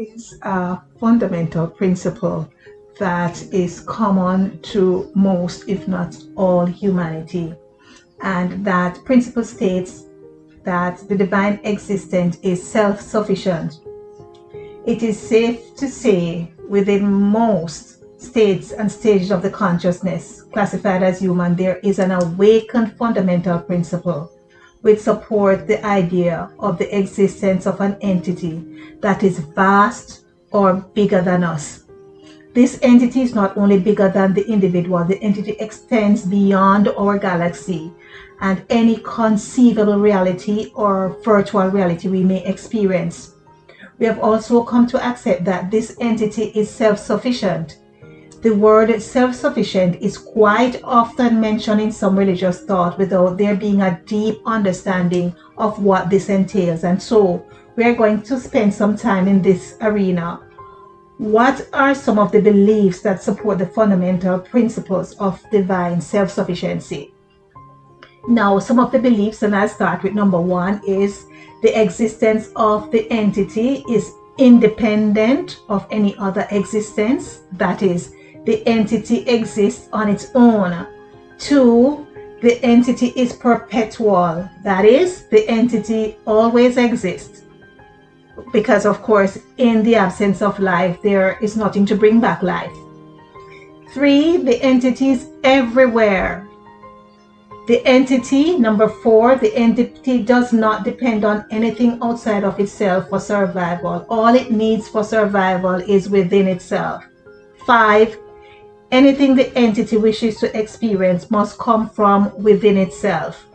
is a fundamental principle that is common to most, if not all, humanity. And that principle states that the divine existence is self-sufficient. It is safe to say within most states and stages of the consciousness classified as human, there is an awakened fundamental principle which supports the idea of the existence of an entity that is vast or bigger than us. This entity is not only bigger than the individual, the entity extends beyond our galaxy and any conceivable reality or virtual reality we may experience. We have also come to accept that this entity is self-sufficient. The word self-sufficient is quite often mentioned in some religious thought without there being a deep understanding of what this entails. And so we are going to spend some time in this arena. What are some of the beliefs that support the fundamental principles of divine self-sufficiency? Now, some of the beliefs, and I'll start with number one, is the existence of the entity is independent of any other existence. That is, the entity exists on its own. Two, the entity is perpetual. That is, the entity always exists. Because, of course, in the absence of life, there is nothing to bring back life. Three, the entity is everywhere. The entity, number four, the entity does not depend on anything outside of itself for survival. All it needs for survival is within itself. Five, anything the entity wishes to experience must come from within itself.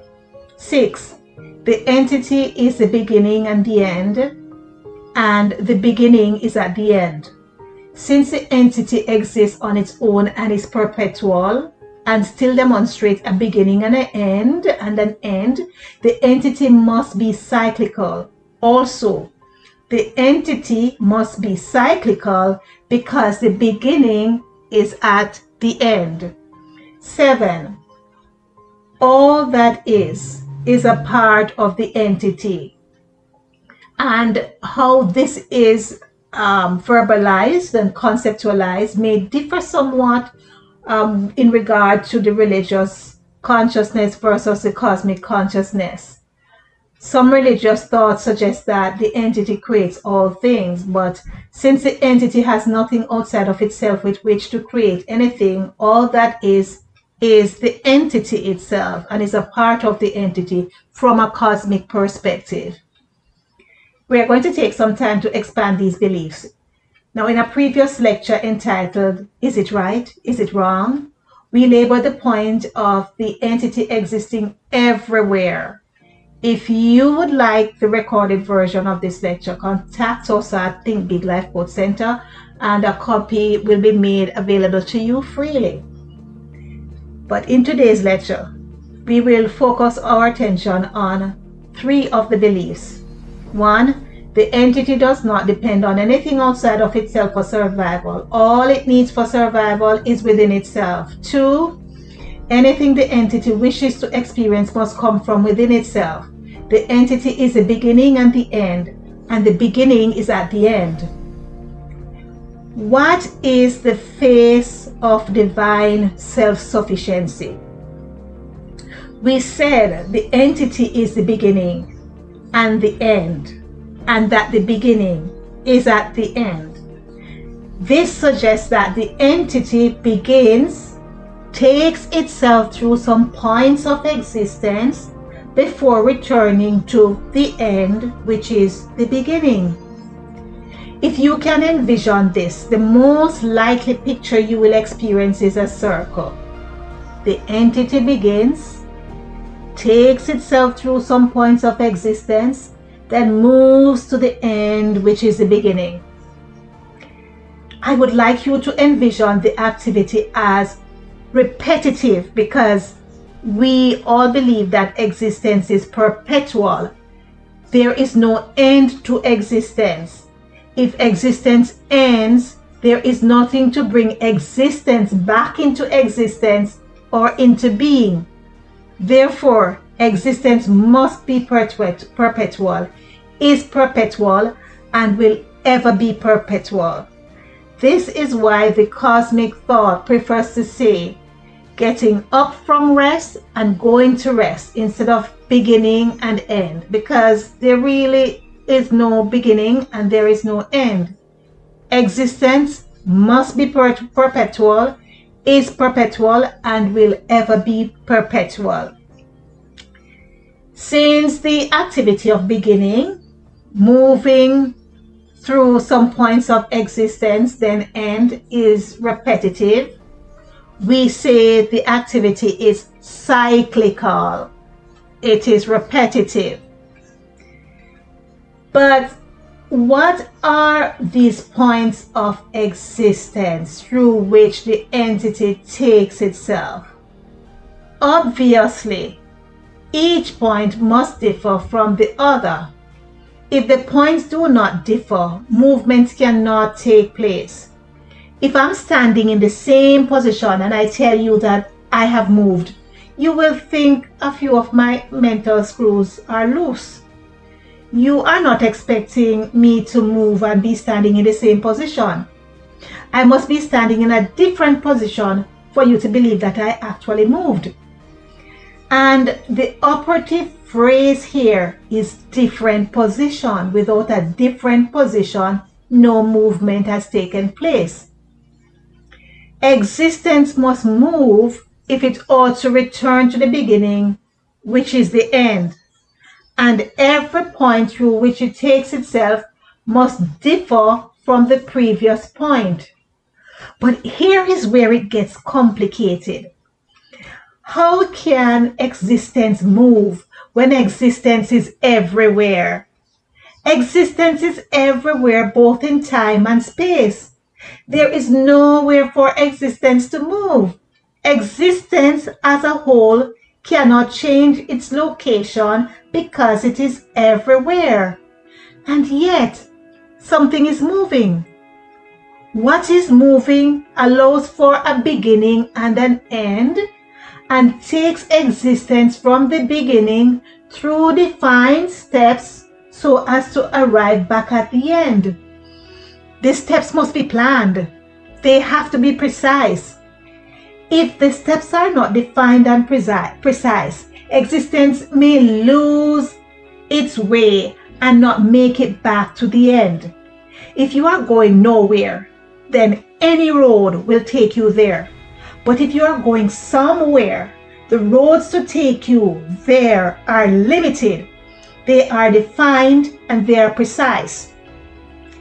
Six, the entity is the beginning and the end, and the beginning is at the end. Since the entity exists on its own and is perpetual, and still demonstrates a beginning and an end, the entity must be cyclical. Also, the entity must be cyclical because the beginning is at the end. Seven, all that is a part of the entity. And how this is verbalized and conceptualized may differ somewhat in regard to the religious consciousness versus the cosmic consciousness. Some religious thoughts suggest that the entity creates all things, but since the entity has nothing outside of itself with which to create anything, all that is the entity itself and is a part of the entity from a cosmic perspective. We are going to take some time to expand these beliefs. Now, in a previous lecture entitled, Is It Right? Is It Wrong? We labored the point of the entity existing everywhere. If you would like the recorded version of this lecture, contact us at Think Big Life Coach Center and a copy will be made available to you freely. But in today's lecture, we will focus our attention on three of the beliefs. One, the entity does not depend on anything outside of itself for survival. All it needs for survival is within itself. Two, anything the entity wishes to experience must come from within itself. The entity is the beginning and the end, and the beginning is at the end. What is the face of divine self-sufficiency? We said the entity is the beginning and the end, and that the beginning is at the end. This suggests that the entity begins, takes itself through some points of existence before returning to the end, which is the beginning. If you can envision this, the most likely picture you will experience is a circle. The entity begins, takes itself through some points of existence, then moves to the end, which is the beginning. I would like you to envision the activity as repetitive because we all believe that existence is perpetual. There is no end to existence. If existence ends, there is nothing to bring existence back into existence or into being. Therefore, existence must be perpetual, is perpetual, and will ever be perpetual. This is why the cosmic thought prefers to say getting up from rest and going to rest instead of beginning and end, because there really is no beginning and there is no end. Existence must be perpetual, is perpetual, and will ever be perpetual. Since the activity of beginning, moving through some points of existence, then end, is repetitive, we say the activity is cyclical. It is repetitive. But what are these points of existence through which the entity takes itself? Obviously, each point must differ from the other. If the points do not differ, movement cannot take place. If I'm standing in the same position and I tell you that I have moved, you will think a few of my mental screws are loose. You are not expecting me to move and be standing in the same position. I must be standing in a different position for you to believe that I actually moved. And the operative phrase here is different position. Without a different position, no movement has taken place. Existence must move if it ought to return to the beginning, which is the end. And every point through which it takes itself must differ from the previous point. But here is where it gets complicated. How can existence move when existence is everywhere? Existence is everywhere, both in time and space. There is nowhere for existence to move. Existence as a whole cannot change its location because it is everywhere. And yet, something is moving. What is moving allows for a beginning and an end, and takes existence from the beginning through defined steps so as to arrive back at the end. The steps must be planned. They have to be precise. If the steps are not defined and precise, existence may lose its way and not make it back to the end. If you are going nowhere, then any road will take you there. But if you are going somewhere, the roads to take you there are limited. They are defined and they are precise.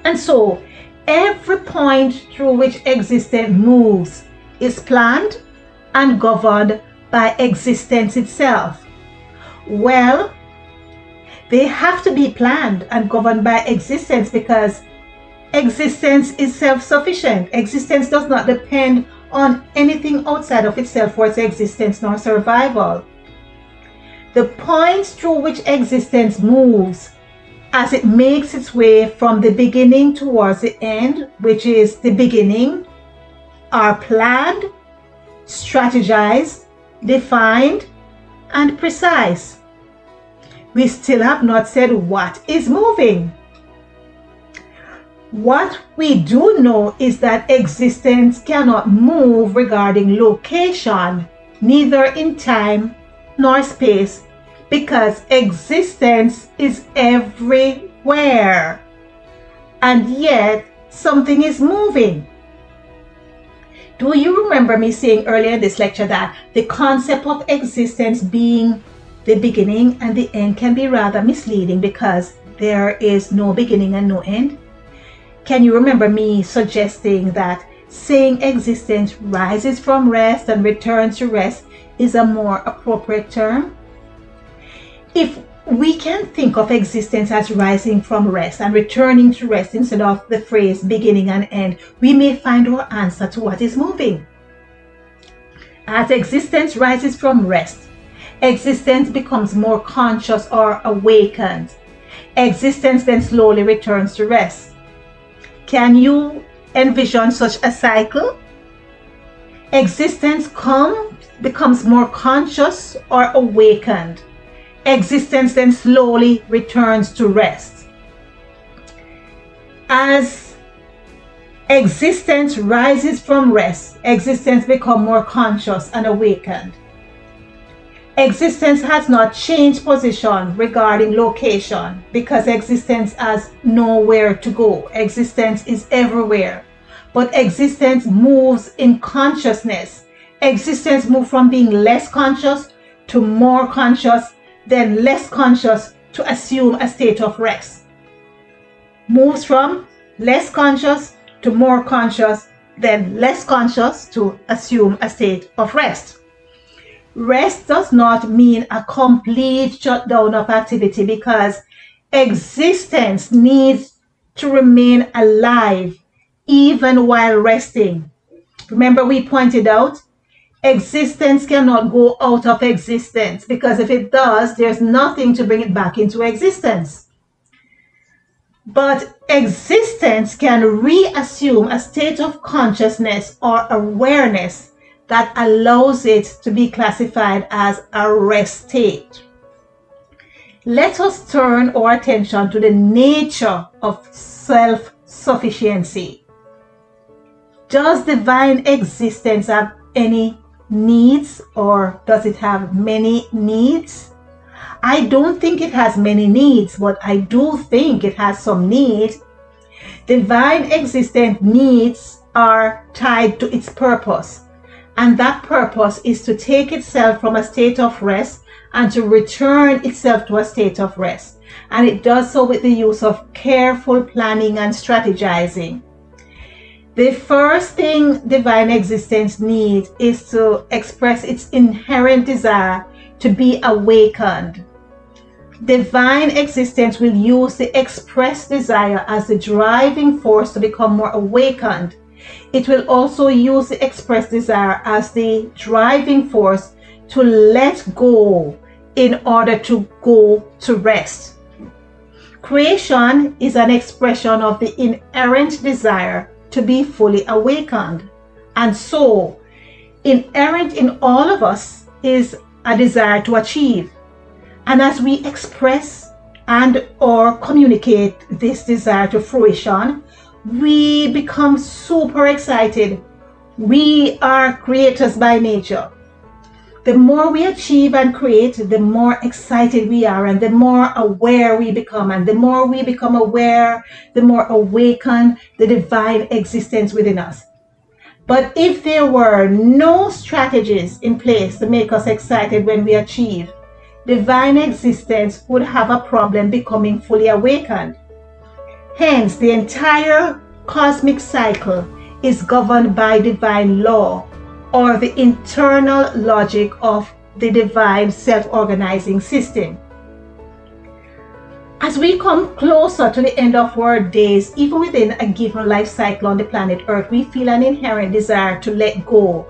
And so, every point through which existence moves is planned and governed by existence itself. Well, they have to be planned and governed by existence because existence is self-sufficient. Existence does not depend on anything outside of itself for its existence nor survival. The points through which existence moves as it makes its way from the beginning towards the end, which is the beginning, are planned, strategized, defined, and precise. We still have not said what is moving. What we do know is that existence cannot move regarding location, neither in time nor space, because existence is everywhere. And yet, something is moving. Do you remember me saying earlier in this lecture that the concept of existence being the beginning and the end can be rather misleading because there is no beginning and no end? Can you remember me suggesting that saying existence rises from rest and returns to rest is a more appropriate term? If we can think of existence as rising from rest and returning to rest instead of the phrase beginning and end, we may find our answer to what is moving. As existence rises from rest, existence becomes more conscious or awakened. Existence then slowly returns to rest. Can you envision such a cycle? Existence becomes more conscious or awakened. Existence then slowly returns to rest. As existence rises from rest, existence becomes more conscious and awakened. Existence has not changed position regarding location because existence has nowhere to go. Existence is everywhere. But existence moves in consciousness. Existence moves from being less conscious to more conscious, then less conscious to assume a state of rest. Moves from less conscious to more conscious, then less conscious to assume a state of rest. Rest does not mean a complete shutdown of activity because existence needs to remain alive even while resting. Remember, we pointed out existence cannot go out of existence because if it does, there's nothing to bring it back into existence. But existence can reassume a state of consciousness or awareness that allows it to be classified as a rest state. Let us turn our attention to the nature of self-sufficiency. Does divine existence have any needs, or does it have many needs? I don't think it has many needs, but I do think it has some needs. Divine existence needs are tied to its purpose. And that purpose is to take itself from a state of rest and to return itself to a state of rest. And it does so with the use of careful planning and strategizing. The first thing divine existence needs is to express its inherent desire to be awakened. Divine existence will use the expressed desire as the driving force to become more awakened. It will also use the expressed desire as the driving force to let go in order to go to rest. Creation is an expression of the inherent desire to be fully awakened. And so, inherent in all of us is a desire to achieve. And as we express and or communicate this desire to fruition, we become super excited. We are creators by nature. The more we achieve and create, the more excited we are and the more aware we become. And the more we become aware, the more awaken the divine existence within us. But if there were no strategies in place to make us excited when we achieve, divine existence would have a problem becoming fully awakened. Hence, the entire cosmic cycle is governed by divine law, or the internal logic of the divine self-organizing system. As we come closer to the end of our days, even within a given life cycle on the planet Earth, we feel an inherent desire to let go.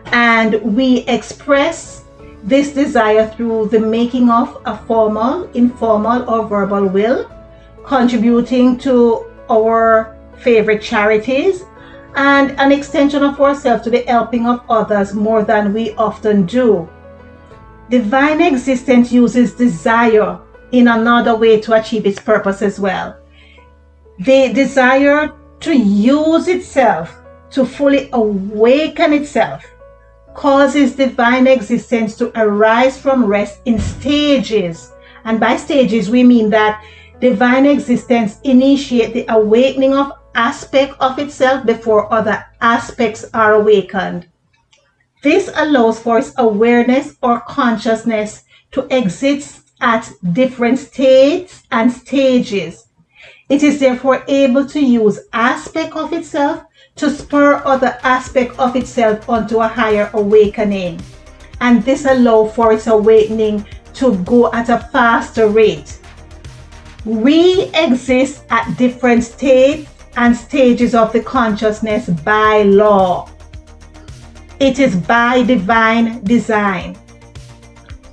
And we express this desire through the making of a formal, informal, or verbal will, contributing to our favorite charities, and an extension of ourselves to the helping of others more than we often do. Divine existence uses desire in another way to achieve its purpose as well. The desire to use itself, to fully awaken itself, causes divine existence to arise from rest in stages. And by stages, we mean that divine existence initiates the awakening of aspect of itself before other aspects are awakened. This allows for its awareness or consciousness to exist at different states and stages. It is therefore able to use aspect of itself to spur other aspect of itself onto a higher awakening. And this allows for its awakening to go at a faster rate. We exist at different states and stages of the consciousness by law. It is by divine design.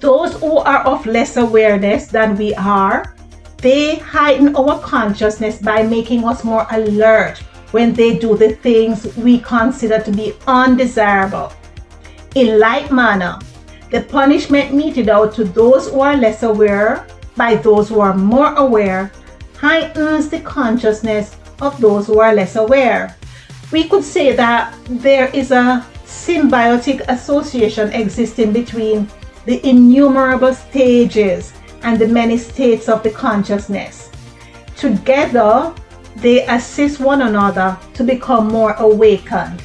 Those who are of less awareness than we are, they heighten our consciousness by making us more alert when they do the things we consider to be undesirable. In like manner, the punishment meted out to those who are less aware by those who are more aware heightens the consciousness of those who are less aware. We could say that there is a symbiotic association existing between the innumerable stages and the many states of the consciousness. Together, they assist one another to become more awakened.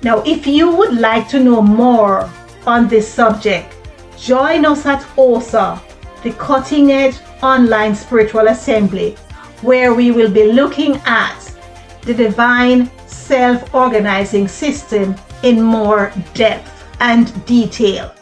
Now, if you would like to know more on this subject, join us at OSA, the Cutting Edge Online Spiritual Assembly, where we will be looking at the divine self-organizing system in more depth and detail.